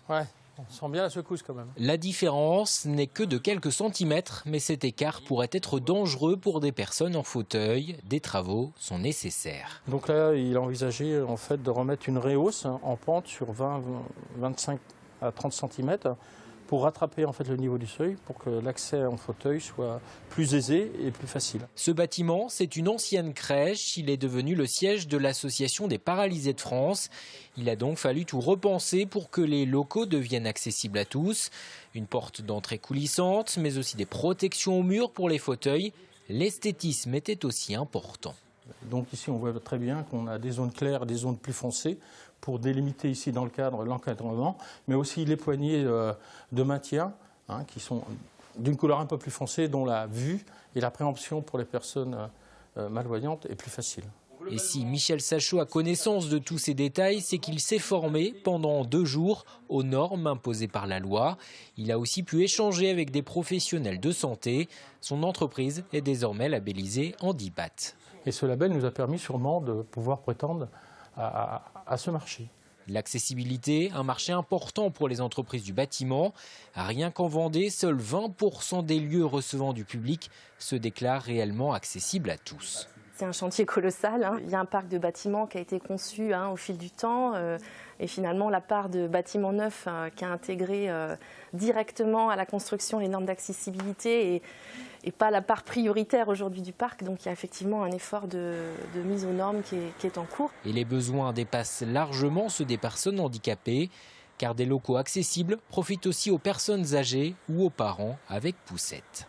Ouais, on sent bien la secousse quand même. La différence n'est que de quelques centimètres, mais cet écart pourrait être dangereux pour des personnes en fauteuil. Des travaux sont nécessaires. Donc là, il a envisagé en fait de remettre une rehausse en pente sur 25 à 30 cm pour rattraper en fait le niveau du seuil, pour que l'accès en fauteuil soit plus aisé et plus facile. Ce bâtiment, c'est une ancienne crèche. Il est devenu le siège de l'Association des paralysés de France. Il a donc fallu tout repenser pour que les locaux deviennent accessibles à tous. Une porte d'entrée coulissante, mais aussi des protections au mur pour les fauteuils. L'esthétisme était aussi important. Donc ici, on voit très bien qu'on a des zones claires, des zones plus foncées pour délimiter ici dans le cadre l'encadrement, mais aussi les poignées de maintien qui sont d'une couleur un peu plus foncée, dont la vue et la préemption pour les personnes malvoyantes est plus facile. Et si Michel Sachot a connaissance de tous ces détails, c'est qu'il s'est formé pendant 2 jours aux normes imposées par la loi. Il a aussi pu échanger avec des professionnels de santé. Son entreprise est désormais labellisée Handibat. Et ce label nous a permis sûrement de pouvoir prétendre à ce marché. L'accessibilité, un marché important pour les entreprises du bâtiment. Rien qu'en Vendée, seuls 20% des lieux recevant du public se déclarent réellement accessibles à tous. C'est un chantier colossal. Il y a un parc de bâtiments qui a été conçu au fil du temps. Et finalement, la part de bâtiments neufs qui a intégré directement à la construction les normes d'accessibilité et pas la part prioritaire aujourd'hui du parc. Donc il y a effectivement un effort de mise aux normes qui est en cours. Et les besoins dépassent largement ceux des personnes handicapées, car des locaux accessibles profitent aussi aux personnes âgées ou aux parents avec poussette.